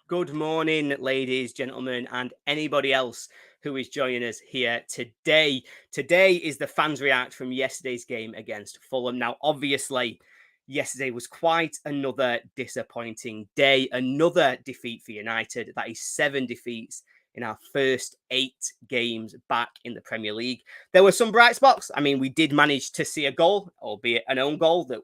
Good morning, ladies, gentlemen, and anybody else who is joining us here today. Today is the fans react from yesterday's game against Fulham. Now, obviously, yesterday was quite another disappointing day, another defeat for United. That is 7 defeats in our first 8 games back in the Premier League. There were some bright spots. I mean, we did manage to see a goal, albeit an own goal that,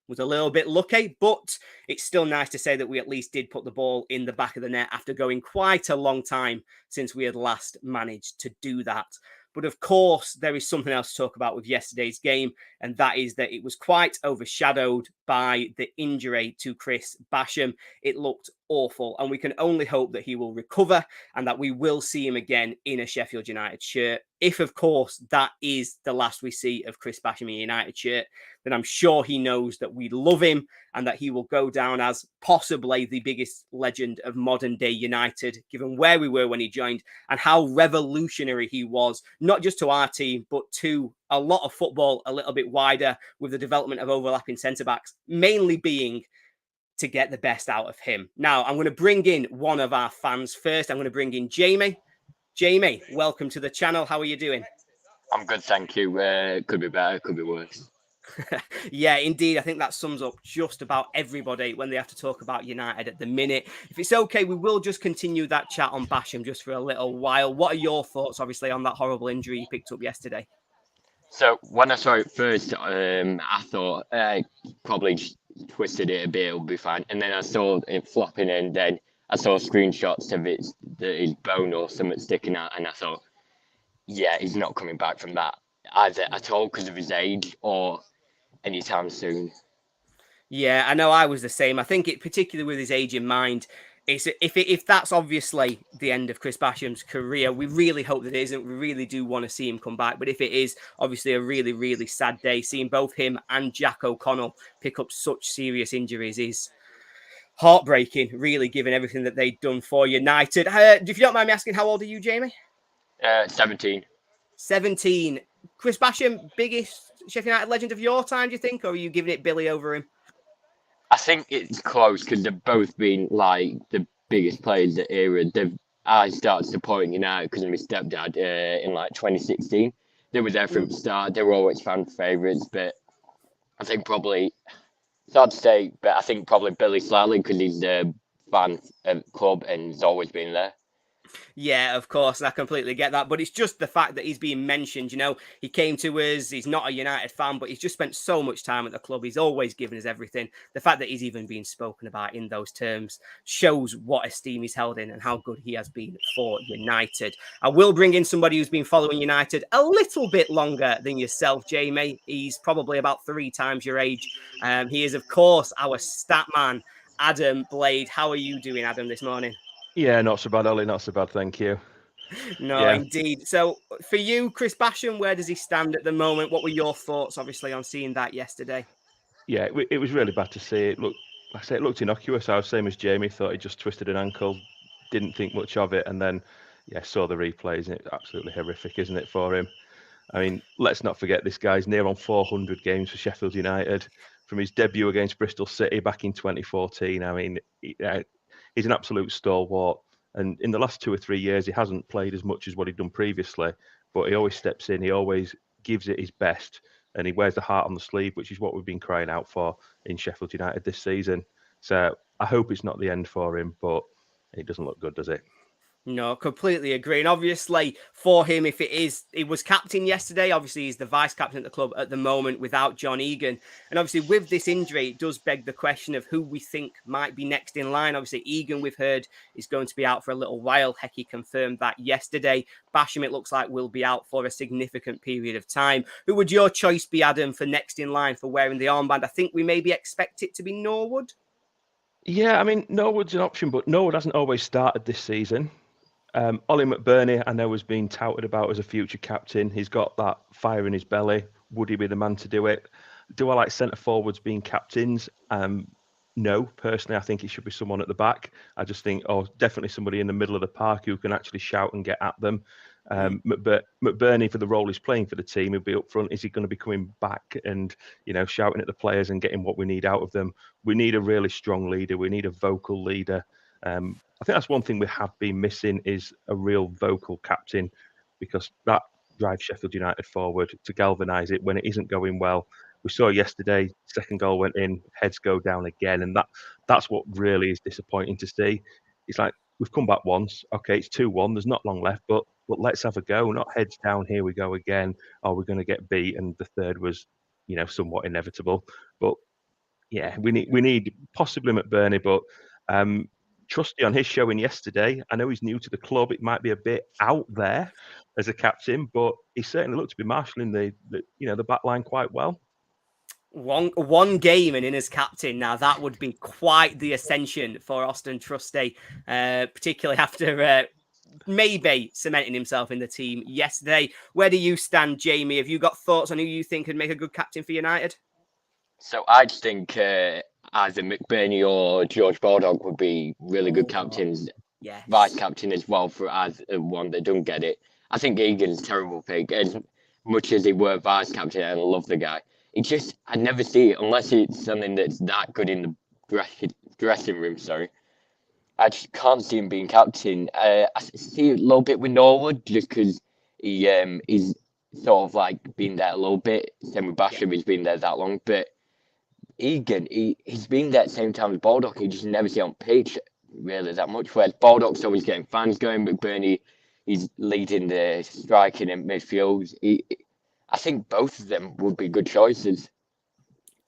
was a little bit lucky, but it's still nice to say that we at least did put the ball in the back of the net after going quite a long time since we had last managed to do that. But of course, there is something else to talk about with yesterday's game, and that is that it was quite overshadowed by the injury to Chris Basham. It looked awful, and we can only hope that he will recover and that we will see him again in a Sheffield United shirt. If, of course, that is the last we see of Chris Basham in a United shirt, then I'm sure he knows that we love him and that he will go down as possibly the biggest legend of modern day United, given where we were when he joined and how revolutionary he was, not just to our team, but to a lot of football a little bit wider with the development of overlapping centre-backs, mainly being to get the best out of him. Now, I'm going to bring in one of our fans first. I'm going to bring in Jamie. Jamie, welcome to the channel. How are you doing? I'm good, thank you. Could be better, could be worse. Yeah, indeed. I think that sums up just about everybody when they have to talk about United at the minute. If it's okay, we will just continue that chat on Basham just for a little while. What are your thoughts, obviously, on that horrible injury you picked up yesterday? So when I saw it first, I thought probably just twisted it a bit, it'll be fine. And then I saw it flopping, and then I saw screenshots of his bone or something sticking out, and I thought, yeah, he's not coming back from that either at all because of his age or anytime soon. Yeah, I know I was the same. I think it, particularly with his age in mind, is if that's obviously the end of Chris Basham's career, we really hope that it isn't. We really do want to see him come back. But if it is, obviously a really, really sad day. Seeing both him and Jack O'Connell pick up such serious injuries is heartbreaking, really, given everything that they've done for United. If you don't mind me asking, how old are you, Jamie? 17. 17. Chris Basham, biggest Sheffield United legend of your time, do you think? Or are you giving it Billy over him? I think it's close because they've both been like the biggest players of the era. I started supporting United because of my stepdad in like 2016. They were there from the start. They were always fan favourites, but I think probably it's hard to say, but I think probably Billy slightly because he's a fan of the club and he's always been there. Yeah, of course, and I completely get that. But it's just the fact that he's being mentioned. He came to us. He's not a United fan, but he's just spent so much time at the club. He's always given us everything. The fact that he's even being spoken about in those terms shows what esteem he's held in and how good he has been for United. I will bring in somebody who's been following United a little bit longer than yourself, Jamie. He's probably about 3 times your age. He is, of course, our stat man, Adam Blade. How are you doing, Adam, this morning? Yeah, not so bad, Ollie. Not so bad, thank you. No, Yeah, indeed. So for you, Chris Basham, where does he stand at the moment? What were your thoughts, obviously, on seeing that yesterday? yeah, it was really bad to see it. Look, like I say, it looked innocuous. I was same as Jamie. Thought he just twisted an ankle. Didn't think much of it, and then yeah, saw the replays, and it's absolutely horrific, isn't it, for him? I mean, let's not forget this guy's near on 400 games for Sheffield United from his debut against Bristol City back in 2014. I mean, he's an absolute stalwart. And in the last 2 or 3 years, he hasn't played as much as what he'd done previously, but he always steps in. He always gives it his best, and he wears the heart on the sleeve, which is what we've been crying out for in Sheffield United this season. So I hope it's not the end for him, but it doesn't look good, does it? No, completely agree. And obviously, for him, if it is, he was captain yesterday. Obviously, he's the vice captain at the club at the moment without John Egan. And obviously, with this injury, it does beg the question of who we think might be next in line. Obviously, Egan, we've heard, is going to be out for a little while. Hecky confirmed that yesterday. Basham, it looks like, will be out for a significant period of time. Who would your choice be, Adam, for next in line for wearing the armband? I think we maybe expect it to be Norwood. Yeah, I mean, Norwood's an option, but Norwood hasn't always started this season. Ollie McBurney, I know, has been touted about as a future captain. He's got that fire in his belly. Would he be the man to do it? Do I like centre forwards being captains? No, personally, I think it should be someone at the back. I just think, definitely somebody in the middle of the park who can actually shout and get at them. McBurney, for the role he's playing for the team, he'll be up front. Is he going to be coming back and, shouting at the players and getting what we need out of them? We need a really strong leader. We need a vocal leader. I think that's one thing we have been missing is a real vocal captain, because that drives Sheffield United forward to galvanise it when it isn't going well. We saw yesterday, second goal went in, heads go down again, and that's what really is disappointing to see. It's like we've come back once, okay, it's 2-1, there's not long left, but let's have a go, not heads down, here we go again, are we going to get beat? And the third was, somewhat inevitable. But yeah, we need possibly McBurney, but Trusty on his showing yesterday, I know he's new to the club. It might be a bit out there as a captain, but he certainly looked to be marshalling the back line quite well. One game and in as captain. Now that would be quite the ascension for Austin Trusty, particularly after maybe cementing himself in the team yesterday. Where do you stand, Jamie? Have you got thoughts on who you think could make a good captain for United? So I just think either McBurney or George Baldock would be really good captains. Yes. Vice captain as well for as one that don't get it. I think Egan's a terrible pick. As much as he were vice captain, and I love the guy. I never see it unless it's something that's that good in the dressing room. Sorry, I just can't see him being captain. I see it a little bit with Norwood just because he's sort of like been there a little bit. Same with Basham, he's been there that long, but Egan, he's been there at the same time as Baldock. You just never see on pitch really that much. Whereas Baldock's always getting fans going, McBurney, he's leading the striking and midfield. I think both of them would be good choices.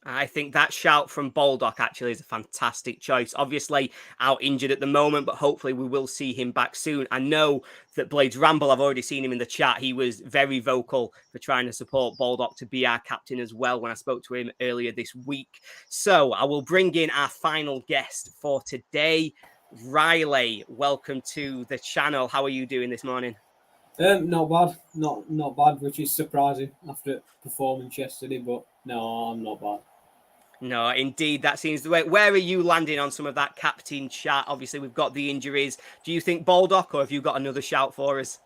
I think that shout from Baldock actually is a fantastic choice. Obviously out injured at the moment, but hopefully we will see him back soon. I know that Blades Ramble, I've already seen him in the chat. He was very vocal for trying to support Baldock to be our captain as well when I spoke to him earlier this week. So I will bring in our final guest for today. Riley, welcome to the channel. How are you doing this morning? Not bad. Not bad, which is surprising after performance yesterday, but no, I'm not bad. No, indeed, that seems the way. Where are you landing on some of that captain chat? Obviously, we've got the injuries. Do you think Baldock, or have you got another shout for us?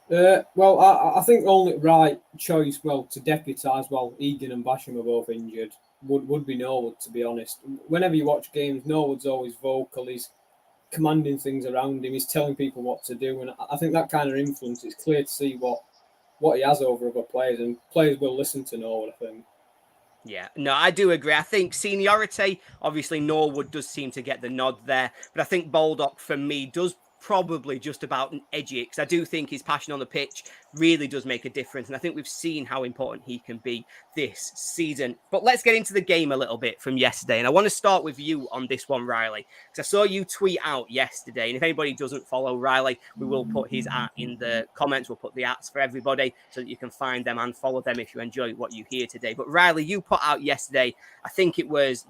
Well, I think the only right choice, to deputise, Egan and Basham are both injured, would be Norwood, to be honest. Whenever you watch games, Norwood's always vocal. He's commanding things around him. He's telling people what to do. And I think that kind of influence, it's clear to see what he has over other players. And players will listen to Norwood, I think. Yeah, no, I do agree. I think seniority, obviously Norwood does seem to get the nod there, but I think Baldock, for me, does probably just about an edgy it, because I do think his passion on the pitch really does make a difference, and I think we've seen how important he can be this season. But let's get into the game a little bit from yesterday, and I want to start with you on this one, Riley, because I saw you tweet out yesterday, and if anybody doesn't follow Riley, we will put his @ in the comments. We'll put the @ for everybody so that you can find them and follow them if you enjoy what you hear today. But Riley, you put out yesterday, I think it was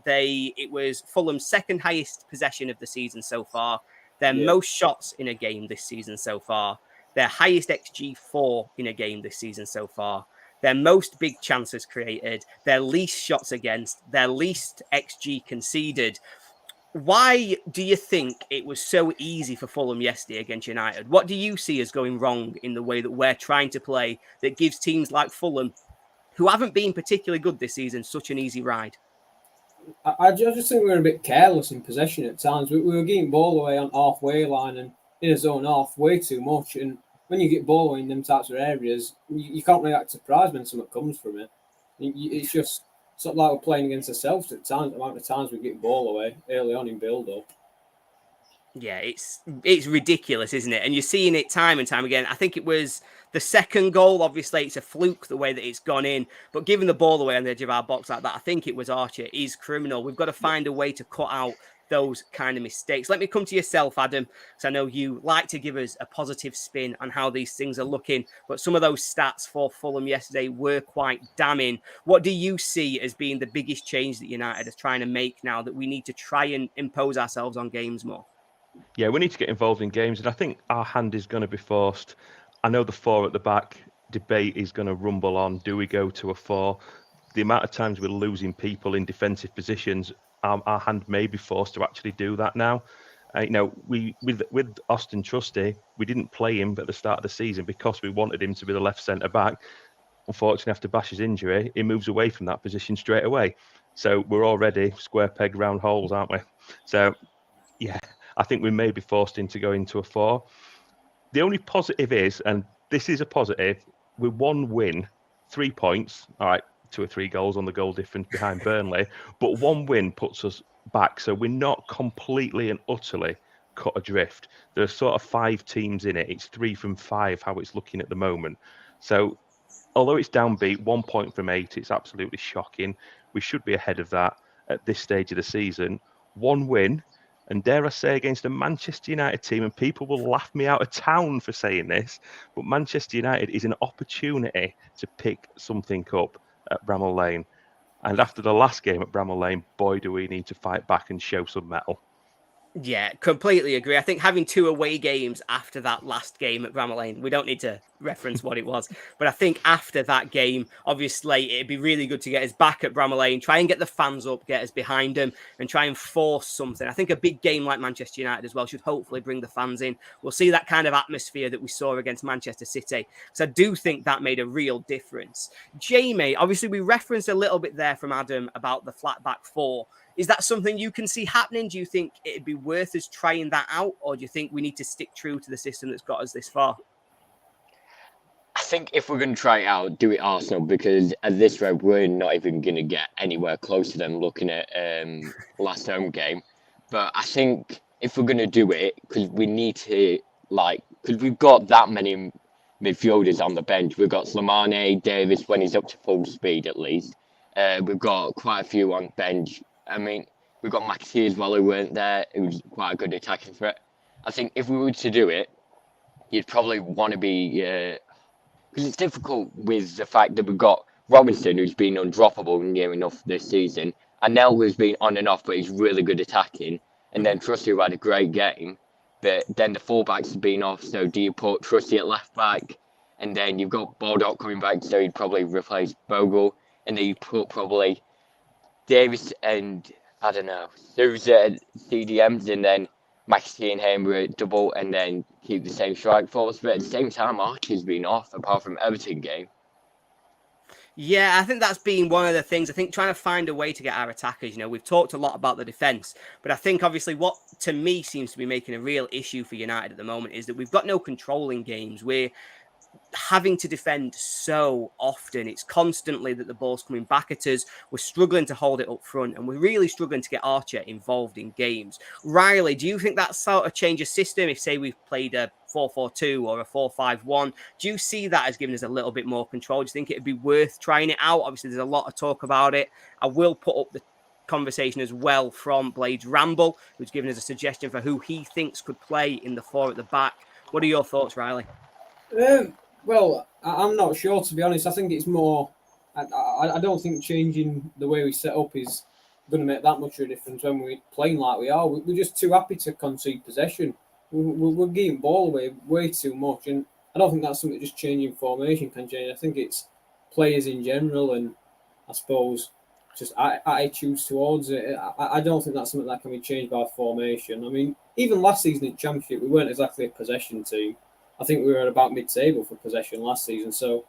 Fulham's second highest possession of the season so far, their most shots in a game this season so far, their highest XG4 in a game this season so far, their most big chances created, their least shots against, their least XG conceded. Why do you think it was so easy for Fulham yesterday against United? What do you see as going wrong in the way that we're trying to play that gives teams like Fulham, who haven't been particularly good this season, such an easy ride? I just think we were a bit careless in possession at times. We were getting ball away on halfway line and in a zone off way too much. And when you get ball away in them types of areas, you can't really act surprised when something comes from it. It's just sort of like we're playing against ourselves at times. The amount of times we get ball away early on in build-up. Yeah, it's ridiculous, isn't it? And you're seeing it time and time again. I think it was the second goal. Obviously, it's a fluke the way that it's gone in. But giving the ball away on the edge of our box like that, I think it was Archer, is criminal. We've got to find a way to cut out those kind of mistakes. Let me come to yourself, Adam, because I know you like to give us a positive spin on how these things are looking. But some of those stats for Fulham yesterday were quite damning. What do you see as being the biggest change that United is trying to make now that we need to try and impose ourselves on games more? Yeah, we need to get involved in games, and I think our hand is going to be forced. I know the 4 at the back debate is going to rumble on. Do we go to a 4? The amount of times we're losing people in defensive positions, our hand may be forced to actually do that now. With Austin Trusty, we didn't play him at the start of the season because we wanted him to be the left centre back. Unfortunately, after Bash's injury, he moves away from that position straight away. So we're already square peg round holes, aren't we? So, yeah. I think we may be forced into going to a 4. The only positive is, and this is a positive, with one win, 3 points, all right, 2 or 3 goals on the goal difference behind Burnley, but one win puts us back. So we're not completely and utterly cut adrift. There's sort of 5 teams in it. It's 3 from 5, how it's looking at the moment. So although it's downbeat, 1 point from 8, it's absolutely shocking. We should be ahead of that at this stage of the season. One win, and dare I say, against a Manchester United team, and people will laugh me out of town for saying this, but Manchester United is an opportunity to pick something up at Bramall Lane. And after the last game at Bramall Lane, boy, do we need to fight back and show some mettle. Yeah, completely agree. I think having 2 away games after that last game at Bramall Lane, we don't need to reference what it was, but I think after that game, obviously, it'd be really good to get us back at Bramall Lane, try and get the fans up, get us behind them, and try and force something. I think a big game like Manchester United as well should hopefully bring the fans in. We'll see that kind of atmosphere that we saw against Manchester City, because I do think that made a real difference. Jamie, obviously, we referenced a little bit there from Adam about the flat back 4. Is that something you can see happening? Do you think it'd be worth us trying that out? Or do you think we need to stick true to the system that's got us this far? I think if we're going to try it out, do it Arsenal, because at this rate, we're not even going to get anywhere close to them looking at last home game. But I think if we're going to do it, because we need to, because we've got that many midfielders on the bench. We've got Slimane, Davis when he's up to full speed at least. We've got quite a few on bench. I mean, we've got McAtee as well who weren't there. It was quite a good attacking threat. I think if we were to do it, you'd probably want to be, because it's difficult with the fact that we've got Robinson, who's been undroppable near enough this season, and Nel, who's been on and off, but he's really good attacking, and then Trusty, who had a great game, but then the fullbacks have been off, so do you put Trusty at left back, and then you've got Baldock coming back, so he'd probably replace Bogle, and then you put probably Davis and, I don't know, Sousa at CDMs, and then McAtee and Hamer at double, and then keep the same strike force. But at the same time, Archer's been off, apart from Everton game. Yeah, I think that's been one of the things. I think trying to find a way to get our attackers, we've talked a lot about the defence, but I think obviously what to me seems to be making a real issue for United at the moment is that we've got no control in games. We're having to defend so often. It's constantly that the ball's coming back at us. We're struggling to hold it up front, and we're really struggling to get Archer involved in games. Riley, do you think that sort of change of system, if say we've played a 4-4-2 or a 4-5-1, do you see that as giving us a little bit more control? Do you think it'd be worth trying it out? Obviously, there's a lot of talk about it. I will put up the conversation as well from Blades Ramble, who's given us a suggestion for who he thinks could play in the 4 at the back. What are your thoughts, Riley? Well, I'm not sure, to be honest. I think it's more. I don't think changing the way we set up is going to make that much of a difference when we're playing like we are. We're just too happy to concede possession. We're giving ball away way too much, and I don't think that's something just changing formation can change. I think it's players in general, and I suppose just attitudes towards it. I don't think that's something that can be changed by formation. I mean, even last season in Championship, we weren't exactly a possession team. I think we were about mid-table for possession last season. So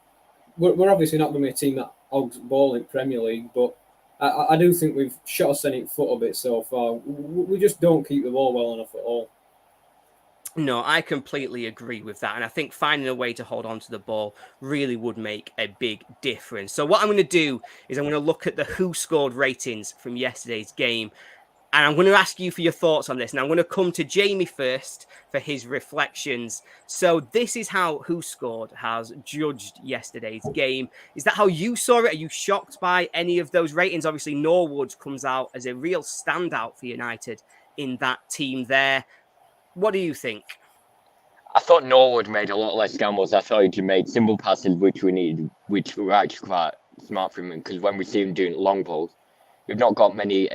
we're obviously not going to be a team that hogs ball in Premier League, but I do think we've shot us in foot a bit so far. We just don't keep the ball well enough at all. No, I completely agree with that. And I think finding a way to hold on to the ball really would make a big difference. So what I'm going to do is I'm going to look at the who scored ratings from yesterday's game. And I'm going to ask you for your thoughts on this. And I'm going to come to Jamie first for his reflections. So this is how Who Scored has judged yesterday's game. Is that how you saw it? Are you shocked by any of those ratings? Obviously, Norwood comes out as a real standout for United in that team there. What do you think? I thought Norwood made a lot less gambles. I thought he made simple passes, which we needed, which were actually quite smart from him, because when we see him doing long balls, we've not got many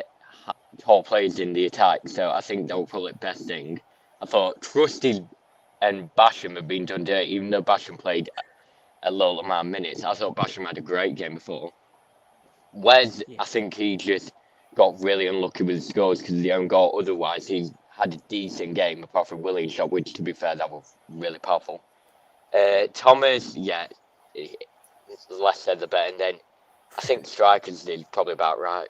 tall players in the attack, so I think that was probably the best thing. I thought Trusty and Basham have been done dirty, even though Basham played a low amount of minutes. I thought Basham had a great game before. Wes, I think he just got really unlucky with the scores because of the own goal. Otherwise, he had a decent game, apart from Williams' shot, which, to be fair, that was really powerful. Thomas, less said the better. And then I think strikers did probably about right.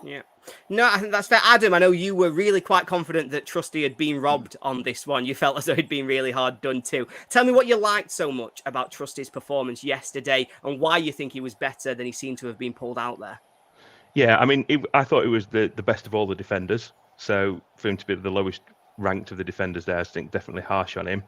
Yeah. No, I think that's fair. Adam, I know you were really quite confident that Trusty had been robbed on this one. You felt as though he'd been really hard done too. Tell me what you liked so much about Trusty's performance yesterday and why you think he was better than he seemed to have been pulled out there. Yeah, I mean, I thought he was the best of all the defenders. So for him to be the lowest ranked of the defenders there, I think definitely harsh on him.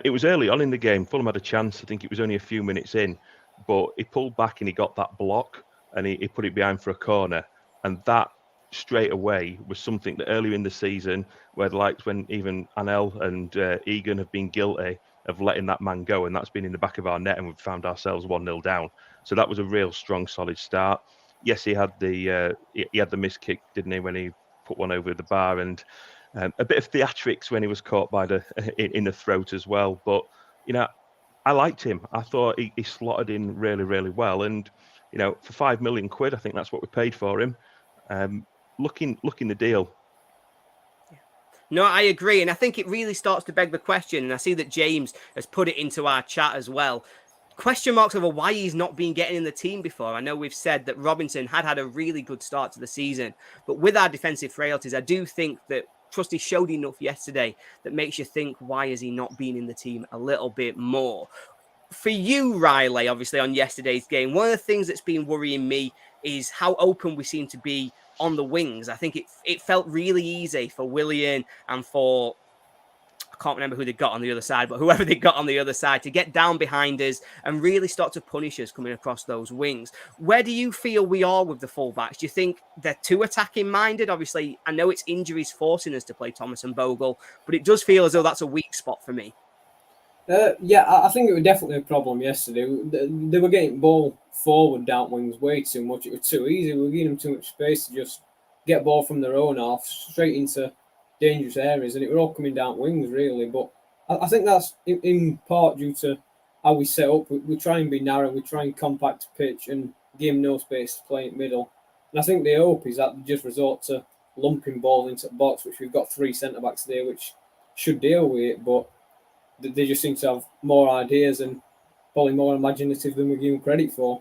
It was early on in the game. Fulham had a chance. I think it was only a few minutes in, but he pulled back and he got that block and he put it behind for a corner. And that straight away was something that earlier in the season, where the likes when even Anel and Egan have been guilty of letting that man go, and that's been in the back of our net, and we've found ourselves 1-0 down. So that was a real strong, solid start. Yes, he had the missed kick, didn't he, when he put one over the bar, and a bit of theatrics when he was caught by in the throat as well. But I liked him. I thought he slotted in really, really well, and for £5 million, I think that's what we paid for him. Looking the deal. No, I agree. And I think it really starts to beg the question. And I see that James has put it into our chat as well. Question marks over why he's not been getting in the team before. I know we've said that Robinson had a really good start to the season. But with our defensive frailties, I do think that Trusty showed enough yesterday that makes you think, why has he not been in the team a little bit more? For you, Riley, obviously on yesterday's game, one of the things that's been worrying me is how open we seem to be on the wings. I think it felt really easy for Willian and for, I can't remember who they got on the other side, but whoever they got on the other side to get down behind us and really start to punish us coming across those wings. Where do you feel we are with the fullbacks? Do you think they're too attacking minded? Obviously, I know it's injuries forcing us to play Thomas and Bogle, but it does feel as though that's a weak spot for me. Yeah, I think it was definitely a problem yesterday. They were getting ball forward down wings way too much. It was too easy. We were giving them too much space to just get ball from their own half straight into dangerous areas, and it were all coming down wings really. But I think that's in part due to how we set up. We try and be narrow. We try and compact pitch and give them no space to play in middle. And I think the hope is that they just resort to lumping ball into the box, which we've got 3 centre backs there, which should deal with it, but they just seem to have more ideas and probably more imaginative than we give them credit for.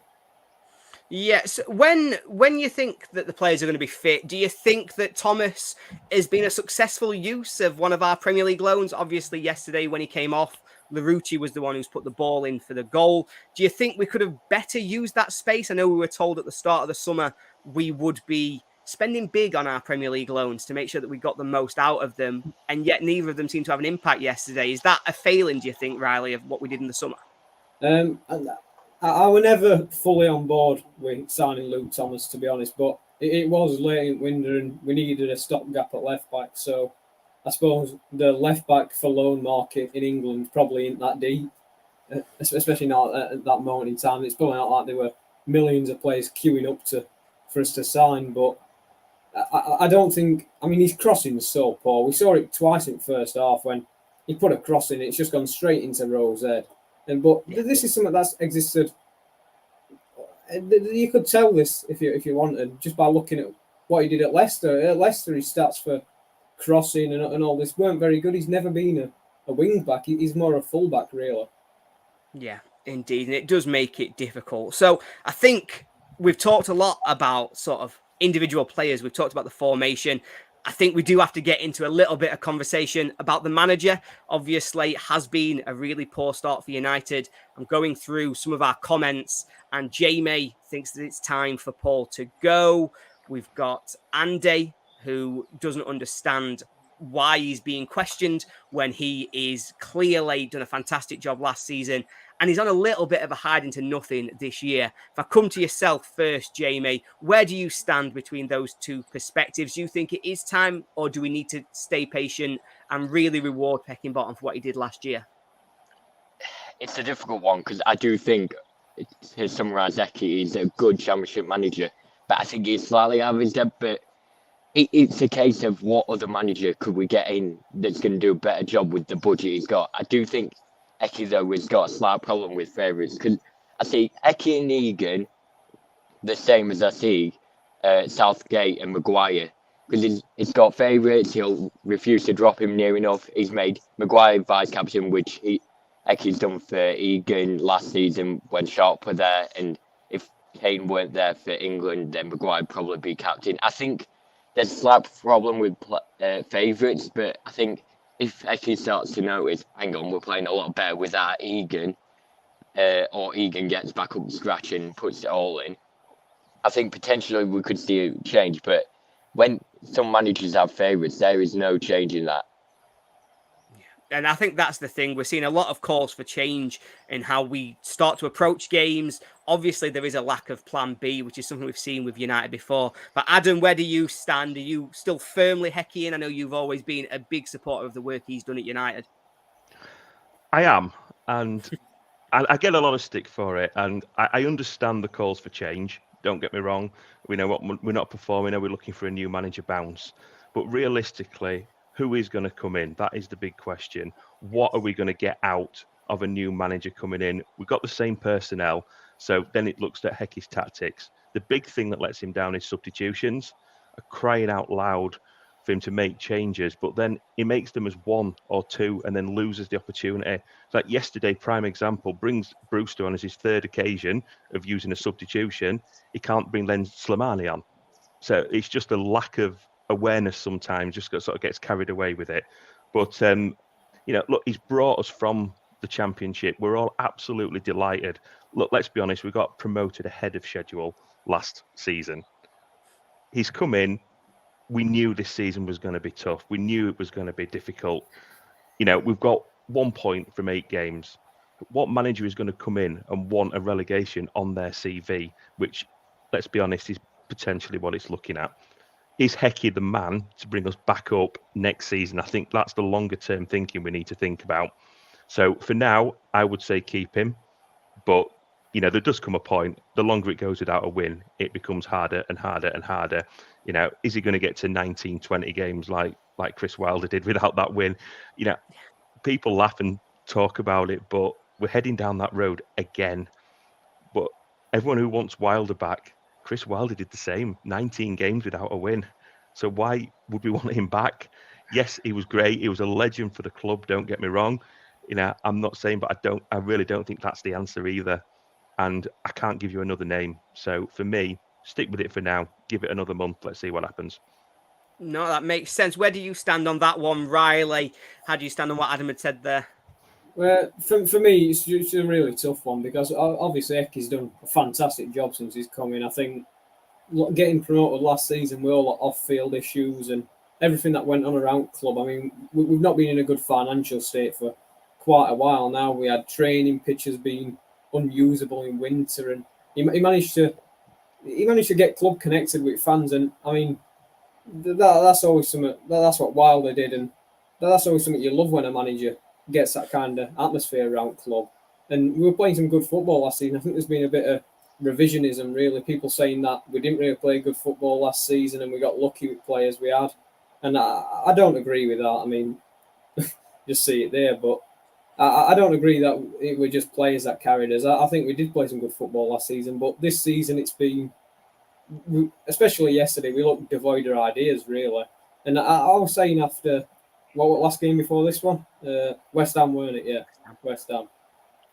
Yes. When you think that the players are going to be fit, do you think that Thomas has been a successful use of one of our Premier League loans? Obviously, yesterday when he came off, Larouci was the one who's put the ball in for the goal. Do you think we could have better used that space? I know we were told at the start of the summer we would be spending big on our Premier League loans to make sure that we got the most out of them, and yet neither of them seemed to have an impact yesterday. Is that a failing, do you think, Riley, of what we did in the summer? I was never fully on board with signing Luke Thomas, to be honest, but it was late in winter and we needed a stopgap at left back. So I suppose the left back for loan market in England probably isn't that deep, especially not at that moment in time. It's probably not like there were millions of players queuing up for us to sign, but I don't think. I mean, his crossing is so poor. We saw it twice in the first half when he put a cross in. It's just gone straight into Rowe's head. But this is something that's existed. You could tell this if you wanted just by looking at what he did at Leicester. At Leicester, his stats for crossing and all this weren't very good. He's never been a wing back. He's more a full back, really. Yeah, indeed, and it does make it difficult. So I think we've talked a lot about sort of individual players. We've talked about the formation. I think we do have to get into a little bit of conversation about the manager. Obviously, it has been a really poor start for United. I'm going through some of our comments, and Jamie thinks that it's time for Paul to go. We've got Andy, who doesn't understand why he's being questioned when he is clearly done a fantastic job last season. And he's on a little bit of a hide into nothing this year. If I come to yourself first, Jamie, where do you stand between those two perspectives? Do you think it is time, or do we need to stay patient and really reward Peckinbottom for what he did last year? It's a difficult one because I do think, to summarise Eke, he's a good championship manager, but I think he's slightly out of his depth. But it's a case of what other manager could we get in that's going to do a better job with the budget he's got. I do think Eke, though, has got a slight problem with favourites because I see Eke and Egan the same as I see Southgate and Maguire, because he's got favourites. He'll refuse to drop him near enough. He's made Maguire vice captain, which Eke's done for Egan last season when Sharp were there. And if Kane weren't there for England, then Maguire would probably be captain. I think there's a slight problem with favourites, but I think if Eki starts to notice, hang on, we're playing a lot better without Egan, or Egan gets back up to scratch and puts it all in, I think potentially we could see a change. But when some managers have favourites, there is no change in that. And I think that's the thing. We're seeing a lot of calls for change in how we start to approach games. Obviously, there is a lack of plan B, which is something we've seen with United before. But Adam, where do you stand? Are you still firmly Heckian? I know you've always been a big supporter of the work he's done at United. I am, and I get a lot of stick for it, and I understand the calls for change. Don't get me wrong. We know what we're not performing, and we're looking for a new manager bounce. But realistically, who is going to come in? That is the big question. What are we going to get out of a new manager coming in? We've got the same personnel, so then it looks at Hecky's tactics. The big thing that lets him down is substitutions. Crying out loud for him to make changes, but then he makes them as one or two and then loses the opportunity. Like yesterday, prime example, brings Brewster on as his third occasion of using a substitution. He can't bring Len Slimani on. So it's just a lack of awareness sometimes, just sort of gets carried away with it. But, look, he's brought us from the Championship. We're all absolutely delighted. Look, let's be honest, we got promoted ahead of schedule last season. He's come in. We knew this season was going to be tough. We knew it was going to be difficult. We've got 1 point from 8 games. What manager is going to come in and want a relegation on their CV, which, let's be honest, is potentially what it's looking at? Is Hecky the man to bring us back up next season? I think that's the longer term thinking we need to think about. So for now, I would say keep him. But, there does come a point, the longer it goes without a win, it becomes harder and harder and harder. Is he going to get to 19, 20 games like Chris Wilder did without that win? People laugh and talk about it, but we're heading down that road again. But everyone who wants Wilder back, Chris Wilder did the same, 19 games without a win. So why would we want him back? Yes, he was great. He was a legend for the club, don't get me wrong. I'm not saying, but I really don't think that's the answer either. And I can't give you another name. So for me, stick with it for now. Give it another month. Let's see what happens. No, that makes sense. Where do you stand on that one, Riley? How do you stand on what Adam had said there? Well, for me, it's a really tough one because obviously Eki's done a fantastic job since he's come in. I think getting promoted last season with all the off-field issues and everything that went on around club. I mean, we've not been in a good financial state for quite a while now. We had training pitches being unusable in winter, and he managed to get club connected with fans. And I mean, that's always something. That's what Wilder did, and that's always something you love when a manager gets that kind of atmosphere around club. And we were playing some good football last season. I think there's been a bit of revisionism, really. People saying that we didn't really play good football last season and we got lucky with players we had. And I don't agree with that. I mean, just see it there. But I don't agree that it were just players that carried us. I think we did play some good football last season. But this season, it's been, especially yesterday, we looked devoid of ideas, really. And I was saying after, what last game before this one? West Ham, weren't it? Yeah, West Ham.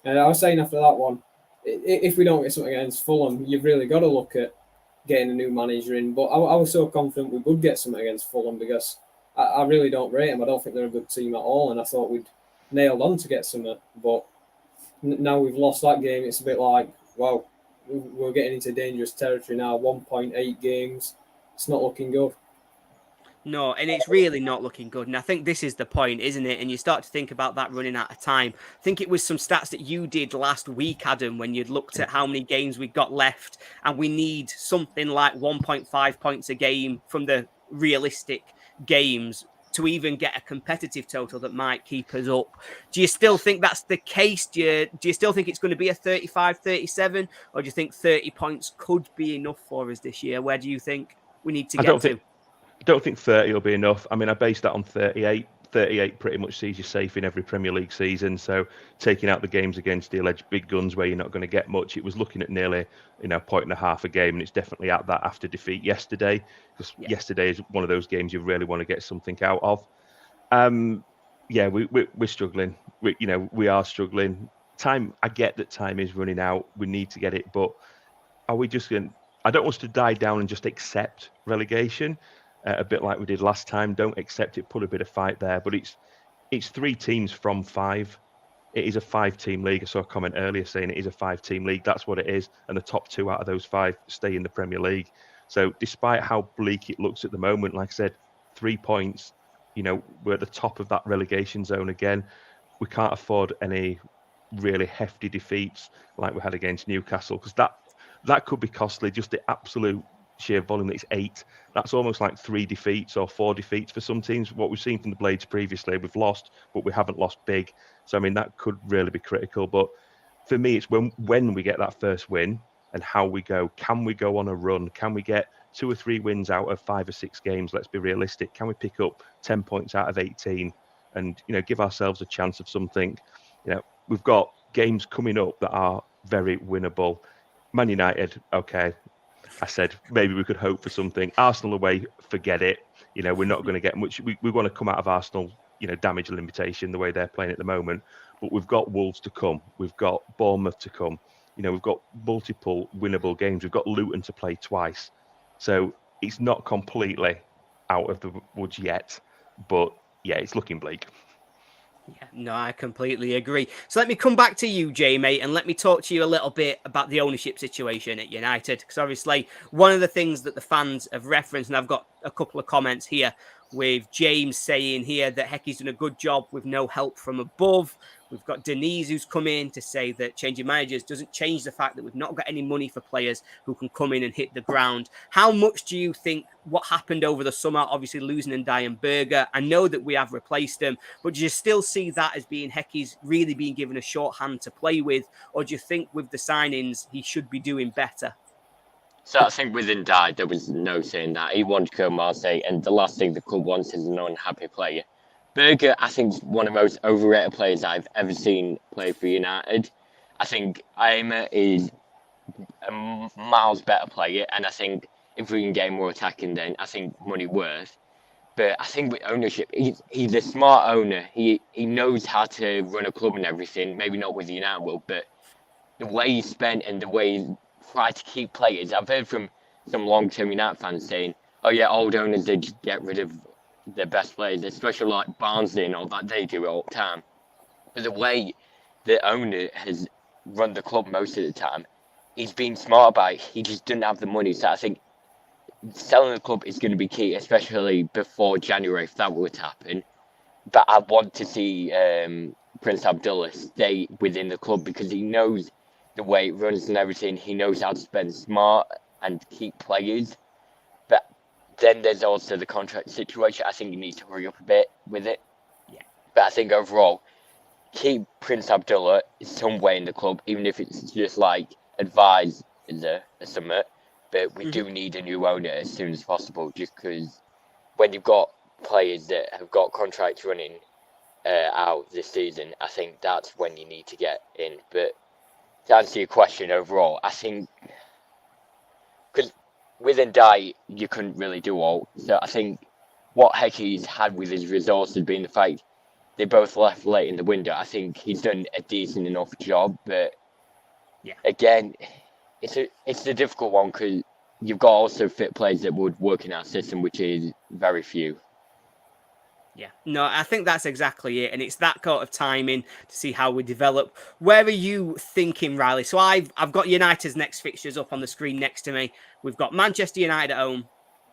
And I was saying after that one, if we don't get something against Fulham, you've really got to look at getting a new manager in. But I was so confident we would get something against Fulham because I really don't rate them. I don't think they're a good team at all. And I thought we'd nailed on to get something. But now we've lost that game. It's a bit like, wow, we're getting into dangerous territory now. 1.8 games. It's not looking good. No, and it's really not looking good. And I think this is the point, isn't it? And you start to think about that running out of time. I think it was some stats that you did last week, Adam, when you'd looked at how many games we've got left. And we need something like 1.5 points a game from the realistic games to even get a competitive total that might keep us up. Do you still think that's the case? Do you still think it's going to be a 35, 37? Or do you think 30 points could be enough for us this year? Where do you think we need to get to? I don't think 30 will be enough. I mean, I based that on 38. 38 pretty much sees you safe in every Premier League season. So taking out the games against the alleged big guns where you're not going to get much, it was looking at nearly, point and a half a game. And it's definitely at that after defeat yesterday. Because yesterday is one of those games you really want to get something out of. We're struggling. We are struggling. I get that time is running out. We need to get it. But are we just going? I don't want us to die down and just accept relegation, a bit like we did last time. Don't accept it. Put a bit of fight there. But it's 3 teams from 5. It is a 5-team league. I saw a comment earlier saying it is a 5-team league. That's what it is. And the top 2 out of those 5 stay in the Premier League. So despite how bleak it looks at the moment, like I said, 3 points, we're at the top of that relegation zone again. We can't afford any really hefty defeats like we had against Newcastle, because that could be costly. Just the absolute sheer volume that it's 8. That's almost like 3 defeats or 4 defeats for some teams. What we've seen from the Blades previously, we've lost, but we haven't lost big. So, I mean, that could really be critical. But for me, it's when we get that first win and how we go. Can we go on a run? Can we get 2 or 3 wins out of 5 or 6 games? Let's be realistic. Can we pick up 10 points out of 18 and, give ourselves a chance of something? We've got games coming up that are very winnable. Man United, okay. I said maybe we could hope for something. Arsenal away, forget it. We're not going to get much. We want to come out of Arsenal, damage limitation the way they're playing at the moment. But we've got Wolves to come. We've got Bournemouth to come. We've got multiple winnable games. We've got Luton to play twice. So it's not completely out of the woods yet. But yeah, it's looking bleak. Yeah, no, I completely agree. So let me come back to you, Jamie, and let me talk to you a little bit about the ownership situation at United. Because obviously, one of the things that the fans have referenced, and I've got a couple of comments here with James saying here that Hecky's done a good job with no help from above. We've got Denise who's come in to say that changing managers doesn't change the fact that we've not got any money for players who can come in and hit the ground. How much do you think what happened over the summer, obviously losing Ndiaye and Berger, I know that we have replaced them, but do you still see that as being Hecky's really being given a shorthand to play with? Or do you think with the signings, he should be doing better? So I think with Ndiaye, there was no saying that. He wanted to go Marseille, and the last thing the club wants is an unhappy player. Berger, I think, is one of the most overrated players I've ever seen play for United. I think Aima is a miles better player, and I think if we can get more attacking, then I think money worth. But I think with ownership, he's a smart owner. He knows how to run a club and everything. Maybe not with United will, but the way he spent and the way he tried to keep players. I've heard from some long-term United fans saying, "Oh yeah, old owners they just get rid of their best players, especially like Barnsley and all that. They do it all the time." But the way the owner has run the club most of the time, he's been smart about it. He just didn't have the money. So I think selling the club is going to be key, especially before January, if that were to happen. But I want to see Prince Abdullah stay within the club because he knows the way it runs and everything. He knows how to spend smart and keep players. But then there's also the contract situation. I think you need to hurry up a bit with it. Yeah. But I think overall, keep Prince Abdullah some way in the club, even if it's just like advise as a summit. But we do need a new owner as soon as possible, just because when you've got players that have got contracts running out this season, I think that's when you need to get in. But to answer your question overall, I think because with Ndiaye, you couldn't really do all. So I think what Hecky's had with his resources being the fact they both left late in the window, I think he's done a decent enough job. But again, it's a difficult one because you've got also fit players that would work in our system, which is very few. Yeah, no, I think that's exactly it. And it's that kind of timing to see how we develop. Where are you thinking, Riley? So I've got United's next fixtures up on the screen next to me. We've got Manchester United at home,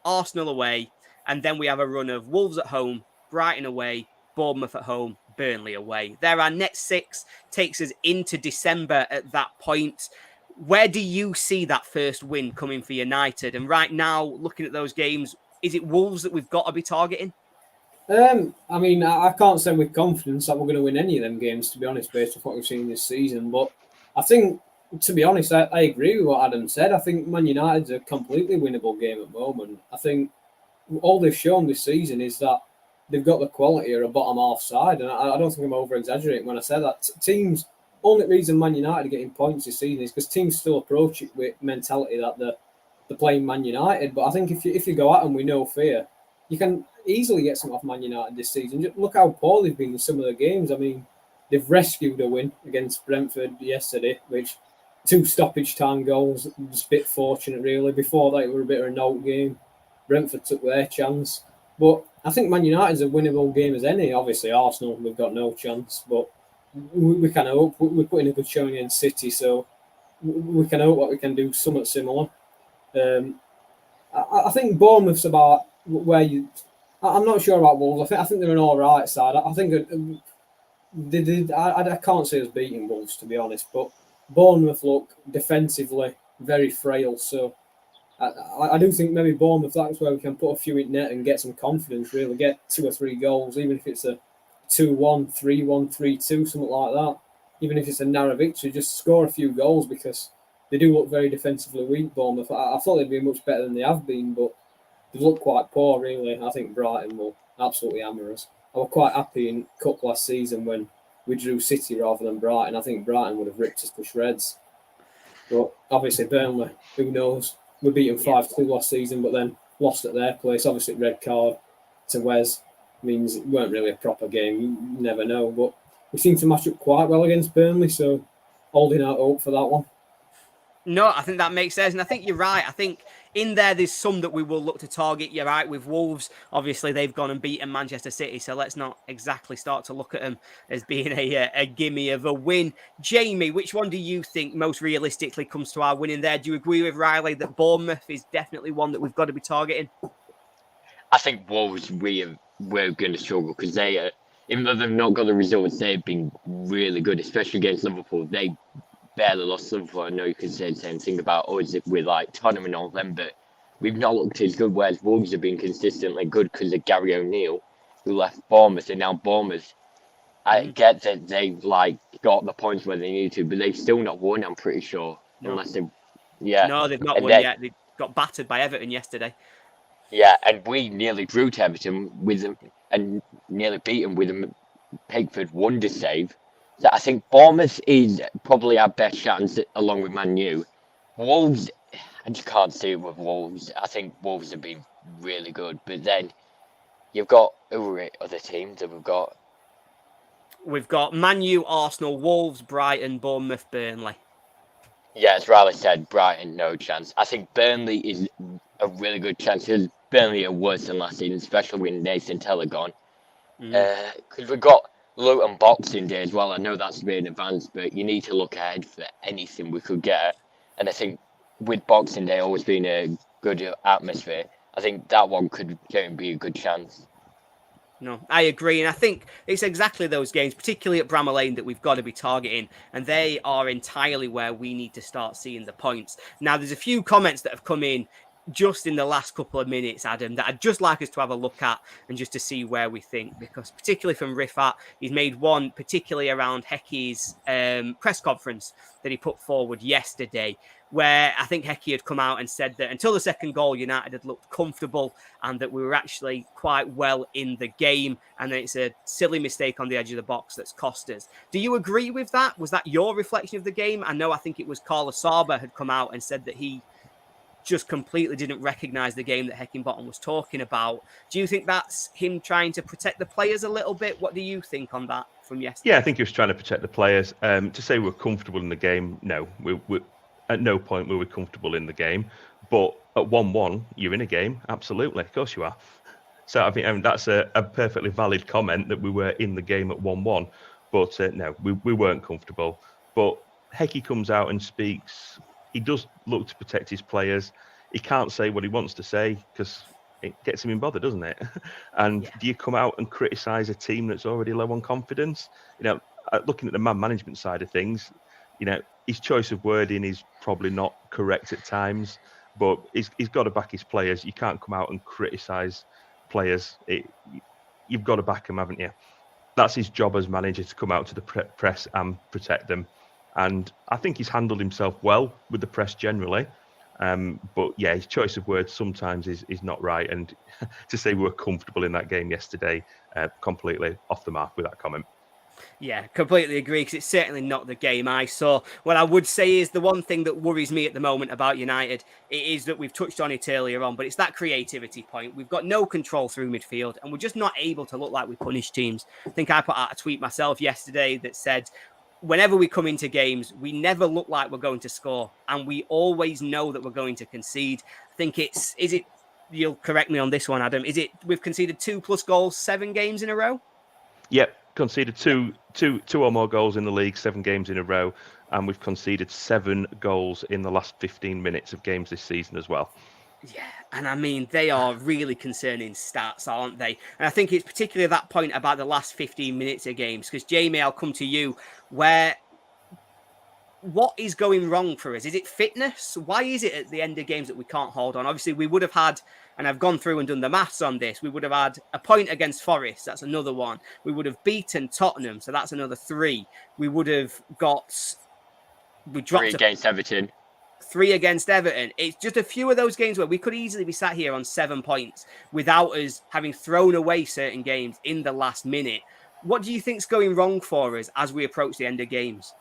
Arsenal away, and then we have a run of Wolves at home, Brighton away, Bournemouth at home, Burnley away. There, our next 6 takes us into December at that point. Where do you see that first win coming for United? And right now, looking at those games, is it Wolves that we've got to be targeting? I mean, I can't say with confidence that we're going to win any of them games, to be honest, based on what we've seen this season. But I think, to be honest, I agree with what Adam said. I think Man United's a completely winnable game at the moment. I think all they've shown this season is that they've got the quality of a bottom half side. And I don't think I'm over-exaggerating when I say that. Teams, only reason Man United are getting points this season is because teams still approach it with mentality that they're playing Man United. But I think if you go at them with no fear, you can easily get some off Man United this season. Just look how poor they've been in some of the games. I mean, they've rescued a win against Brentford yesterday, which 2 stoppage time goals. Just a bit fortunate, really. Before that, it was a bit of a note game. Brentford took their chance. But I think Man United's a winnable game as any. Obviously, Arsenal, we've got no chance. But we can hope. We're putting a good showing against City, so we can hope that we can do something similar. I think Bournemouth's about where you... I'm not sure about Wolves. I think they're an all right side. I think I can't say us beating Wolves, to be honest, but Bournemouth look defensively very frail. So I do think maybe Bournemouth, that's where we can put a few in net and get some confidence, really get 2 or 3 goals, even if it's a 2-1, 3-1, 3-2, something like that. Even if it's a narrow victory, just score a few goals, because they do look very defensively weak, Bournemouth. I thought they'd be much better than they have been, but they've looked quite poor, really. I think Brighton will absolutely hammer us. I was quite happy in Cup last season when we drew City rather than Brighton. I think Brighton would have ripped us to shreds. But obviously Burnley, who knows? We beat them 5-2 last season, but then lost at their place. Obviously, red card to Wes means it weren't really a proper game. You never know. But we seem to match up quite well against Burnley, so holding out hope for that one. No, I think that makes sense. And I think you're right. I think in there's some that we will look to target. You're right. With Wolves, obviously, they've gone and beaten Manchester City. So let's not exactly start to look at them as being a gimme of a win. Jamie, which one do you think most realistically comes to our winning there? Do you agree with Riley that Bournemouth is definitely one that we've got to be targeting? I think Wolves, we're going to struggle because they, even though they've not got the results, they've been really good, especially against Liverpool. They barely lost Liverpool. I know you can say the same thing about us with like Tottenham and all them, but we've not looked as good, whereas Wolves have been consistently good because of Gary O'Neill, who left Bournemouth, and now Bournemouth, I get that they've like got the points where they need to, but they've still not won, I'm pretty sure. No. Unless they, yeah. No, they've not And won then, yet. They got battered by Everton yesterday. yeah, and we nearly drew to Everton with them and nearly beat them with a Pickford wonder save. So I think Bournemouth is probably our best chance along with Man U. Wolves, I just can't see it with Wolves. I think Wolves have been really good, but then you've got other teams that we've got. We've got Man U, Arsenal, Wolves, Brighton, Bournemouth, Burnley. Yeah, as Riley said, Brighton, no chance. I think Burnley is a really good chance because Burnley are worse than last season, especially with Nathan Teller gone. Because we've got Luton Boxing Day as well. I know that's been advanced, but you need to look ahead for anything we could get. And I think with Boxing Day always being a good atmosphere, I think that one could be a good chance. No, I agree. And I think it's exactly those games, particularly at Bramall Lane, that we've got to be targeting. And they are entirely where we need to start seeing the points. Now, there's a few comments that have come in just in the last couple of minutes, Adam, that I'd just like us to have a look at and just to see where we think. Because particularly from Rifat, he's made one particularly around Hecky's press conference that he put forward yesterday, where I think Hecky had come out and said that until the second goal, United had looked comfortable and that we were actually quite well in the game, and that it's a silly mistake on the edge of the box that's cost us. Do you agree with that? Was that your reflection of the game? I know I think it was Carla Saba had come out and said that he just completely didn't recognise the game that Heckingbottom was talking about. Do you think that's him trying to protect the players a little bit? What do you think on that from yesterday? Yeah, I think he was trying to protect the players. To say we're comfortable in the game, no. We at no point were we comfortable in the game. But at 1-1, you're in a game. Absolutely. Of course you are. So I think that's a perfectly valid comment that we were in the game at 1-1. But no, we weren't comfortable. But Hecky comes out and speaks. He does look to protect his players. He can't say what he wants to say because it gets him in bother, doesn't it? And do you come out and criticise a team that's already low on confidence? You know, looking at the man management side of things, you know, his choice of wording is probably not correct at times, but he's got to back his players. You can't come out and criticise players. You've got to back them, haven't you? That's his job as manager, to come out to the press and protect them. And I think he's handled himself well with the press generally. But yeah, his choice of words sometimes is not right. And to say we were comfortable in that game yesterday, completely off the mark with that comment. Yeah, completely agree, because it's certainly not the game I saw. What I would say is the one thing that worries me at the moment about United, it is that we've touched on it earlier on, but it's that creativity point. We've got no control through midfield, and we're just not able to look like we punish teams. I think I put out a tweet myself yesterday that said, whenever we come into games, we never look like we're going to score, and we always know that we're going to concede. I think is it, you'll correct me on this one, Adam, is it we've conceded 2+ goals 7 games in a row? Yep, conceded two or more goals in the league 7 games in a row, and we've conceded 7 goals in the last 15 minutes of games this season as well. Yeah, and I mean, they are really concerning stats, aren't they? And I think it's particularly that point about the last 15 minutes of games, because Jamie, I'll come to you, where what is going wrong for us? Is it fitness? Why is it at the end of games that we can't hold on? Obviously, we would have had, and I've gone through and done the maths on this, we would have had a point against Forest, that's another one. We would have beaten Tottenham, so that's another 3. We would have got... We dropped 3 against Everton. 3 against Everton. It's just a few of those games where we could easily be sat here on 7 points without us having thrown away certain games in the last minute. What do you think's going wrong for us as we approach the end of games?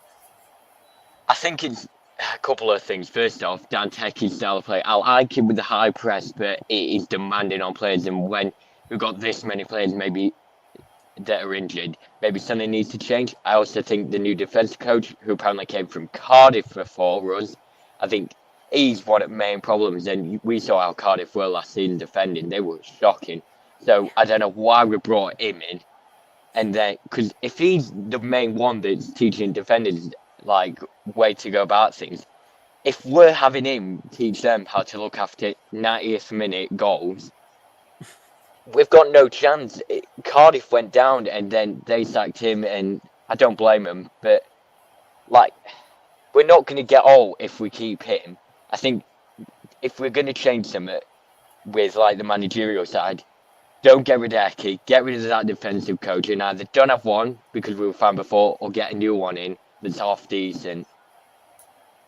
I think it's a couple of things. First off, Dan Teke's style of play. I like it with the high press, but it is demanding on players. And when we've got this many players maybe that are injured, maybe something needs to change. I also think the new defence coach, who apparently came from Cardiff for us, I think he's one of the main problems. And we saw how Cardiff were last season defending. They were shocking. So I don't know why we brought him in. And then, because if he's the main one that's teaching defenders, like, way to go about things, if we're having him teach them how to look after 90th minute goals, we've got no chance. Cardiff went down and then they sacked him, and I don't blame them. But, like, we're not going to get all if we keep him. I think if we're going to change something with, like, the managerial side, don't get rid of Eki, get rid of that defensive coach, and either don't have one, because we were fine before, or get a new one in that's half decent.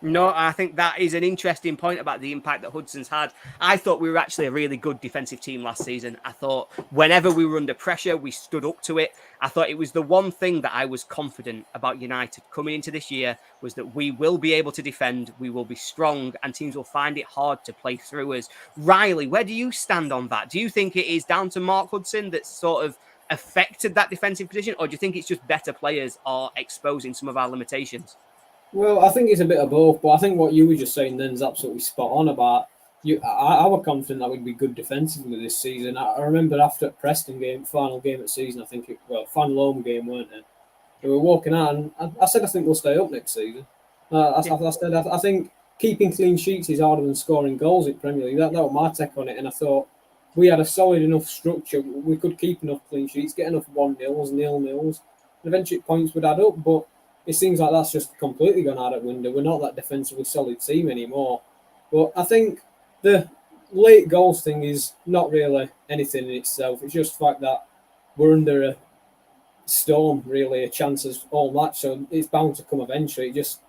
No, I think that is an interesting point about the impact that Hudson's had. I thought we were actually a really good defensive team last season. I thought whenever we were under pressure, we stood up to it. I thought it was the one thing that I was confident about United coming into this year, was that we will be able to defend, we will be strong, and teams will find it hard to play through us. Riley, where do you stand on that? Do you think it is down to Mark Hudson that's sort of affected that defensive position, or do you think it's just better players are exposing some of our limitations? Well, I think it's a bit of both, but I think what you were just saying then is absolutely spot on about you. I was confident that we'd be good defensively this season. I remember after Preston game, final game of the season, I think final home game, weren't it? We were walking out, and I said I think we'll stay up next season. I said I think keeping clean sheets is harder than scoring goals in Premier League. That was my take on it, and I thought we had a solid enough structure. We could keep enough clean sheets, get enough 1-0s, 0-0s, and eventually points would add up, but it seems like that's just completely gone out of window. We're not that defensively solid team anymore. But I think the late goals thing is not really anything in itself. It's just the fact that we're under a storm, really, a chances all match. So it's bound to come eventually. It just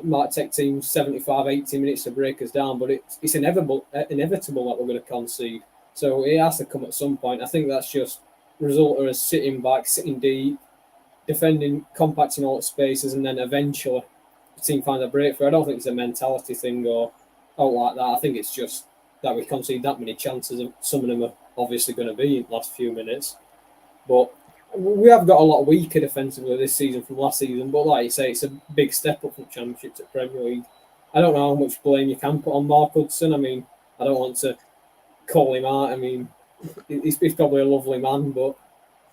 might take teams 75, 80 minutes to break us down. But it's inevitable that we're going to concede. So it has to come at some point. I think that's just a result of us sitting back, sitting deep, defending, compacting all the spaces, and then eventually the team finds a breakthrough. I don't think it's a mentality thing or like that. I think it's just that we concede that many chances, and some of them are obviously going to be in the last few minutes. But we have got a lot weaker defensively this season from last season. But like you say, it's a big step up from Championship to Premier League. I don't know how much blame you can put on Mark Hudson. I mean, I don't want to call him out. I mean, he's probably a lovely man, but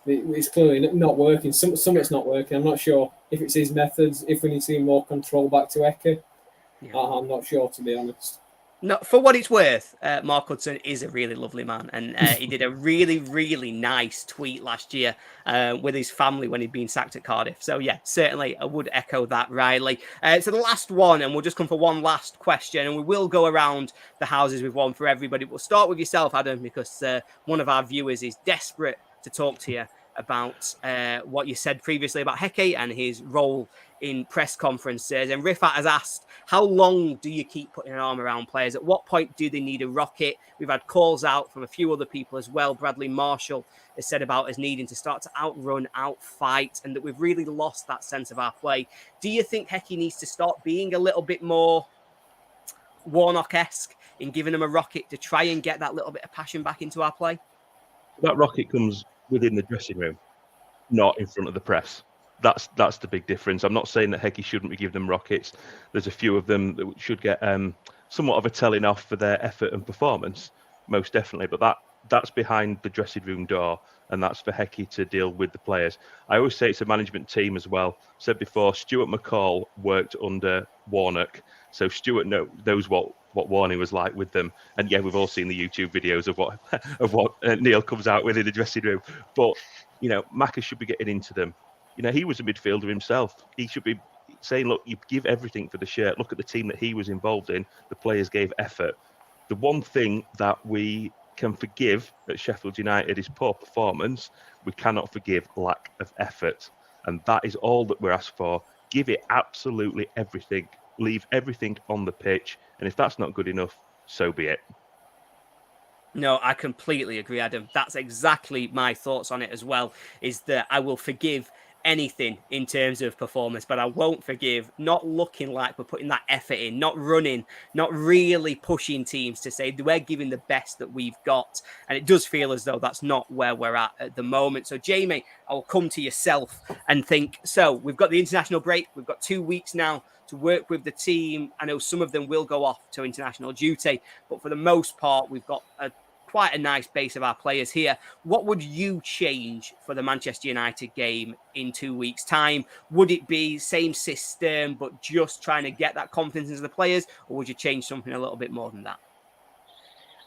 it's clearly not working. Something's not working. I'm not sure if it's his methods, if we need to see more control back to Eke. Yeah. I'm not sure, to be honest. No, for what it's worth, Mark Hudson is a really lovely man, and he did a really, really nice tweet last year with his family when he'd been sacked at Cardiff. So yeah, certainly I would echo that, Riley. So the last one, and we'll just come for one last question, and we will go around the houses with one for everybody. We'll start with yourself, Adam, because one of our viewers is desperate to talk to you about what you said previously about Heke and his role in press conferences. And Rifat has asked, how long do you keep putting an arm around players? At what point do they need a rocket? We've had calls out from a few other people as well. Bradley Marshall has said about us needing to start to outrun, outfight, and that we've really lost that sense of our play. Do you think Heke needs to start being a little bit more Warnock-esque in giving them a rocket to try and get that little bit of passion back into our play? That rocket comes within the dressing room, not in front of the press. That's the big difference. I'm not saying that Hecky shouldn't be giving them rockets. There's a few of them that should get somewhat of a telling off for their effort and performance, most definitely. But that's behind the dressing room door, and that's for Hecky to deal with the players. I always say it's a management team as well. Said before, Stuart McCall worked under Warnock, so Stuart knows what Warney was like with them. And yeah, we've all seen the YouTube videos of what Neil comes out with in the dressing room. But Macca should be getting into them. He was a midfielder himself. He should be saying, look, you give everything for the shirt. Look at the team that he was involved in. The players gave effort. The one thing that we can forgive at Sheffield United is poor performance. We cannot forgive lack of effort. And that is all that we're asked for. Give it absolutely everything. Leave everything on the pitch. And if that's not good enough, so be it. No, I completely agree, Adam. That's exactly my thoughts on it as well, is that I will forgive anything in terms of performance, but I won't forgive not looking like we're putting that effort in, not running, not really pushing teams to say we're giving the best that we've got. And it does feel as though that's not where we're at the moment. So, Jamie, I will come to yourself and think, so we've got the international break. We've got 2 weeks now to work with the team. I know some of them will go off to international duty, but for the most part, we've got quite a nice base of our players here. What would you change for the Manchester United game in 2 weeks' time? Would it be same system, but just trying to get that confidence into the players, or would you change something a little bit more than that?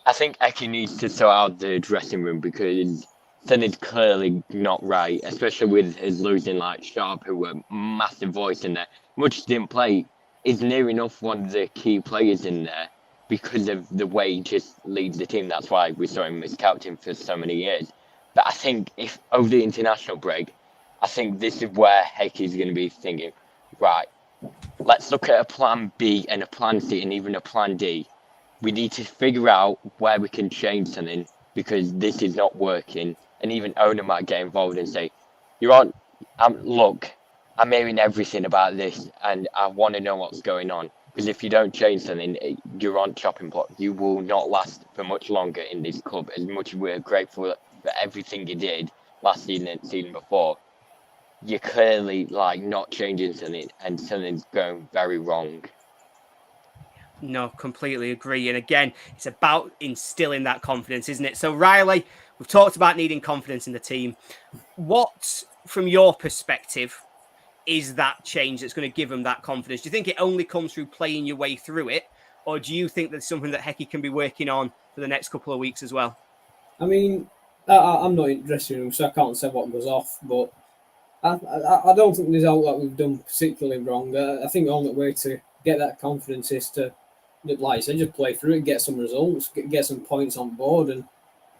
I think Eki needs to sort out the dressing room because something's clearly not right, especially with his losing like Sharp, who were massive voice in there. Much didn't play. Is near enough one of the key players in there because of the way he just leads the team. That's why we saw him as captain for so many years. But I think if over the international break, I think this is where Heikki's going to be thinking, right, let's look at a plan B and a plan C and even a plan D. We need to figure out where we can change something because this is not working. And even owner might get involved and say, look, I'm hearing everything about this and I want to know what's going on. Because if you don't change something, you're on chopping block. You will not last for much longer in this club. As much as we're grateful for everything you did last season and season before, you're clearly not changing something, and something's going very wrong. No, completely agree. And again, it's about instilling that confidence, isn't it? So, Riley, we've talked about needing confidence in the team. What, from your perspective, is that change that's going to give them that confidence? Do you think it only comes through playing your way through it? Or do you think there's something that Hecky can be working on for the next couple of weeks as well? I mean, I'm not in the dressing room, so I can't say what goes off. But I don't think there's out that we've done particularly wrong. I think the only way to get that confidence is to, like I said, just play through it, get some results, get some points on board, and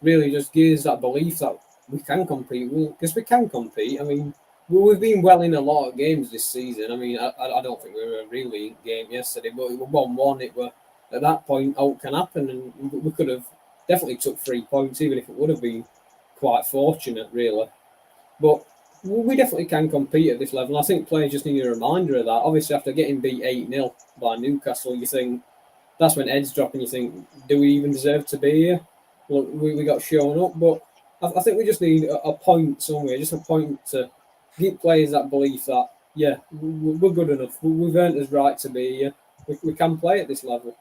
really just gives that belief that we can compete. Because we can compete. I mean, we've been well in a lot of games this season. I mean, I don't think we were a really game yesterday, but it was 1-1. It were at that point, out can happen, and we could have definitely took 3 points, even if it would have been quite fortunate, really. But we definitely can compete at this level. I think players just need a reminder of that. Obviously, after getting beat 8-0 by Newcastle, you think that's when heads drop and you think, do we even deserve to be here? Look, we got shown up, but I think we just need a point somewhere, just a point to give players that belief that, yeah, we're good enough. We've earned his right to be here. We can play at this level.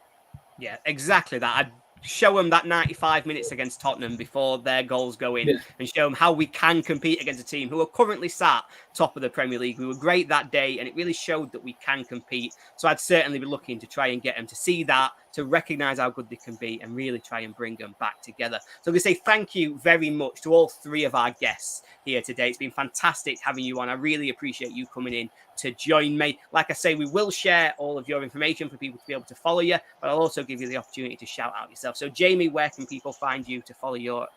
Yeah, exactly that. I'd show them that 95 minutes against Tottenham before their goals go in, and show them how we can compete against a team who are currently sat top of the Premier League. We were great that day, and it really showed that we can compete. So I'd certainly be looking to try and get them to see that, to recognise how good they can be, and really try and bring them back together. So I'm going to say thank you very much to all 3 of our guests here today. It's been fantastic having you on. I really appreciate you coming in to join me. Like I say, we will share all of your information for people to be able to follow you, but I'll also give you the opportunity to shout out yourself. So, Jamie, where can people find you to follow your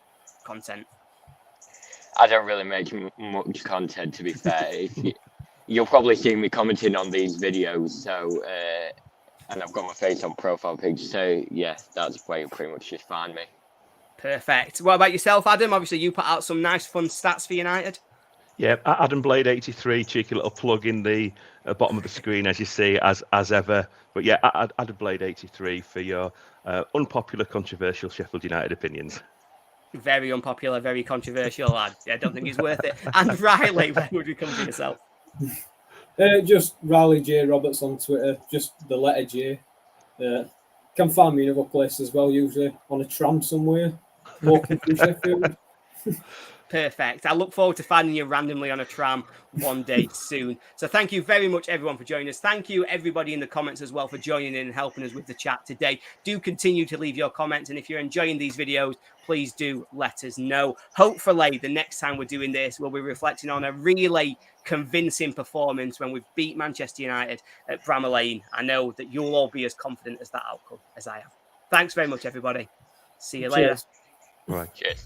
content? I don't really make much content, to be fair. You'll probably see me commenting on these videos, so and I've got my face on profile picture, so yeah, that's where you pretty much just find me. Perfect. What about yourself, Adam? Obviously, you put out some nice, fun stats for United. Yeah, Adam Blade 83, cheeky little plug in the bottom of the screen, as you see, as ever. But yeah, Adam Blade 83 for your unpopular, controversial Sheffield United opinions. Very unpopular, very controversial. I don't think it's worth it. And Riley, where would you come for yourself? Just Riley J Roberts on Twitter. Just the letter J. Can find me in other places as well. Usually on a tram somewhere, walking through Sheffield. Perfect. I look forward to finding you randomly on a tram one day soon. So thank you very much, everyone, for joining us. Thank you, everybody in the comments as well, for joining in and helping us with the chat today. Do continue to leave your comments. And if you're enjoying these videos, please do let us know. Hopefully, the next time we're doing this, we'll be reflecting on a really convincing performance when we've beat Manchester United at Bramall Lane. I know that you'll all be as confident as that outcome as I am. Thanks very much, everybody. See you later. Cheers. Right. Cheers.